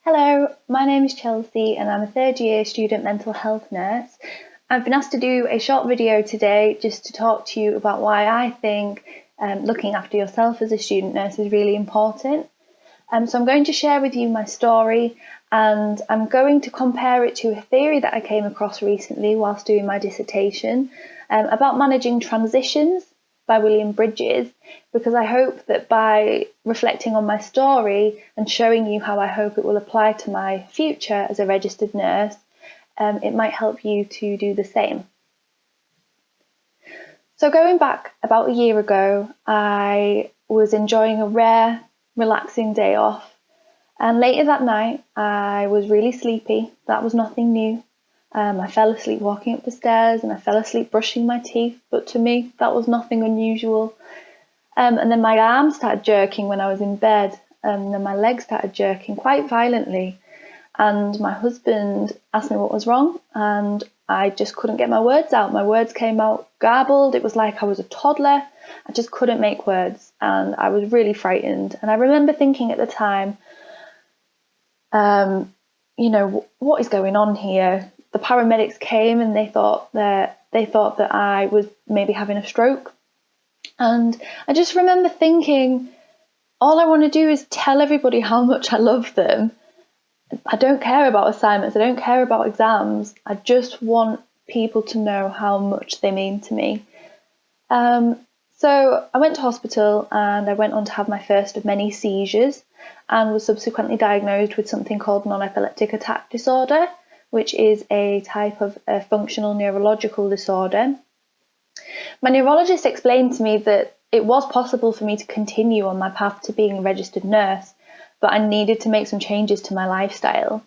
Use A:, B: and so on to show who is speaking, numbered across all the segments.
A: Hello, my name is Chelsea and I'm a third year student mental health nurse. I've been asked to do a short video today just to talk to you about why I think looking after yourself as a student nurse is really important. So I'm going to share with you my story and I'm going to compare it to a theory that I came across recently whilst doing my dissertation about managing transitions by William Bridges, because I hope that by reflecting on my story and showing you how I hope it will apply to my future as a registered nurse, it might help you to do the same. So going back about a year ago, I was enjoying a rare, relaxing day off, and later that night I was really sleepy. That was nothing new. I fell asleep walking up the stairs and I fell asleep brushing my teeth, but to me that was nothing unusual. And then my arms started jerking when I was in bed, and then my legs started jerking quite violently. And my husband asked me what was wrong, and I just couldn't get my words out. My words came out garbled. It was like I was a toddler. I just couldn't make words, and I was really frightened. And I remember thinking at the time, what is going on here? The paramedics came and they thought that I was maybe having a stroke. And I just remember thinking, all I want to do is tell everybody how much I love them. I don't care about assignments. I don't care about exams. I just want people to know how much they mean to me. So I went to hospital and I went on to have my first of many seizures and was subsequently diagnosed with something called non-epileptic attack disorder, which is a type of a functional neurological disorder. My neurologist explained to me that it was possible for me to continue on my path to being a registered nurse, but I needed to make some changes to my lifestyle.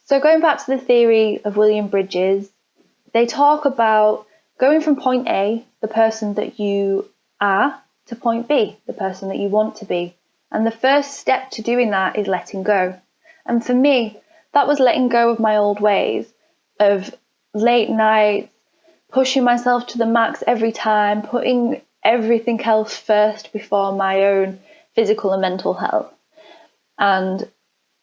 A: So going back to the theory of William Bridges, they talk about going from point A, the person that you are, to point B, the person that you want to be. And the first step to doing that is letting go. And for me, that was letting go of my old ways of late nights, pushing myself to the max every time, putting everything else first before my own physical and mental health. And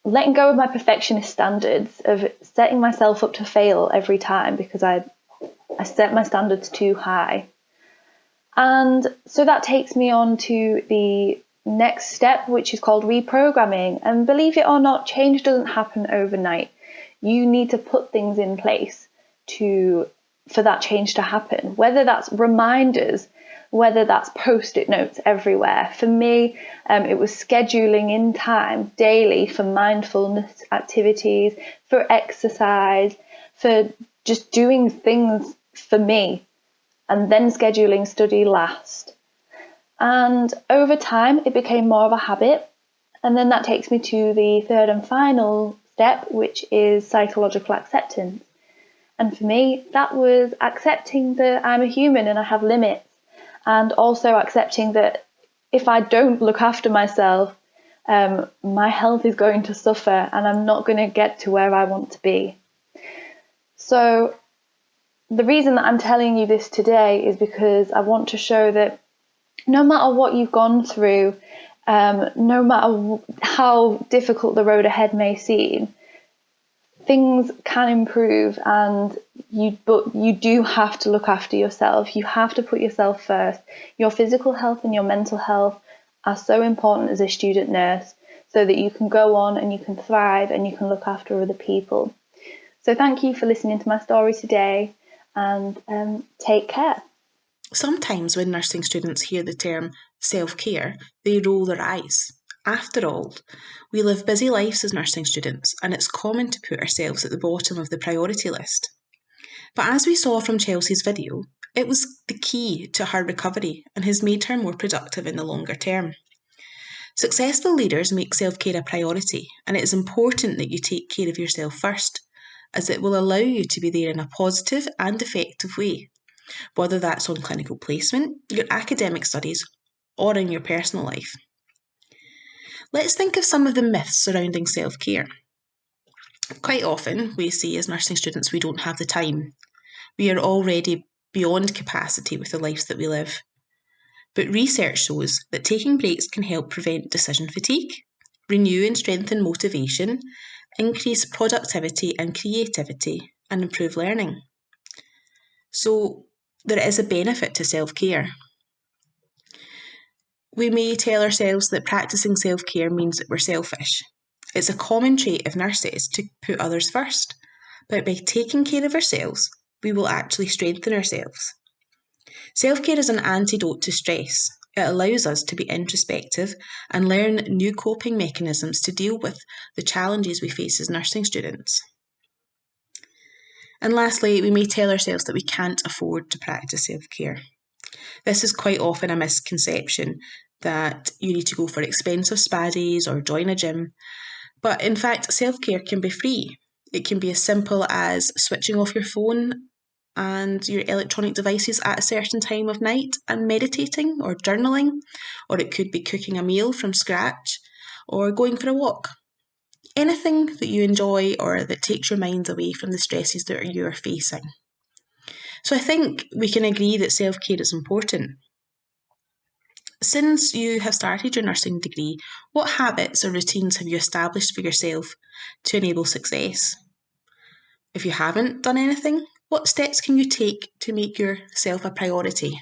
A: letting go of my perfectionist standards of setting myself up to fail every time because I set my standards too high. And so that takes me on to the next step, which is called reprogramming. And believe it or not, change doesn't happen overnight. You need to put things in place for that change to happen, whether that's reminders, whether that's post-it notes everywhere. For me, it was scheduling in time daily for mindfulness activities, for exercise, for just doing things for me, and then scheduling study last. And over time, it became more of a habit. And then that takes me to the third and final step, which is psychological acceptance. And for me, that was accepting that I'm a human and I have limits, and also accepting that if I don't look after myself, my health is going to suffer and I'm not going to get to where I want to be. So the reason that I'm telling you this today is because I want to show that no matter what you've gone through, no matter how difficult the road ahead may seem, things can improve, but you do have to look after yourself. You have to put yourself first. Your physical health and your mental health are so important as a student nurse so that you can go on and you can thrive and you can look after other people. So thank you for listening to my story today, and take care.
B: Sometimes when nursing students hear the term self-care, they roll their eyes. After all, we live busy lives as nursing students, and it's common to put ourselves at the bottom of the priority list. But as we saw from Chelsea's video, it was the key to her recovery and has made her more productive in the longer term. Successful leaders make self-care a priority, and it is important that you take care of yourself first, as it will allow you to be there in a positive and effective way, whether that's on clinical placement, your academic studies, or in your personal life. Let's think of some of the myths surrounding self-care. Quite often, we say as nursing students we don't have the time. We are already beyond capacity with the lives that we live. But research shows that taking breaks can help prevent decision fatigue, renew and strengthen motivation, increase productivity and creativity, and improve learning. So there is a benefit to self-care. We may tell ourselves that practicing self-care means that we're selfish. It's a common trait of nurses to put others first, but by taking care of ourselves, we will actually strengthen ourselves. Self-care is an antidote to stress. It allows us to be introspective and learn new coping mechanisms to deal with the challenges we face as nursing students. And lastly, we may tell ourselves that we can't afford to practice self-care. This is quite often a misconception that you need to go for expensive spa days or join a gym. But in fact, self-care can be free. It can be as simple as switching off your phone and your electronic devices at a certain time of night and meditating or journaling, or it could be cooking a meal from scratch or going for a walk. Anything that you enjoy or that takes your mind away from the stresses that you are facing. So I think we can agree that self-care is important. Since you have started your nursing degree, what habits or routines have you established for yourself to enable success? If you haven't done anything, what steps can you take to make yourself a priority?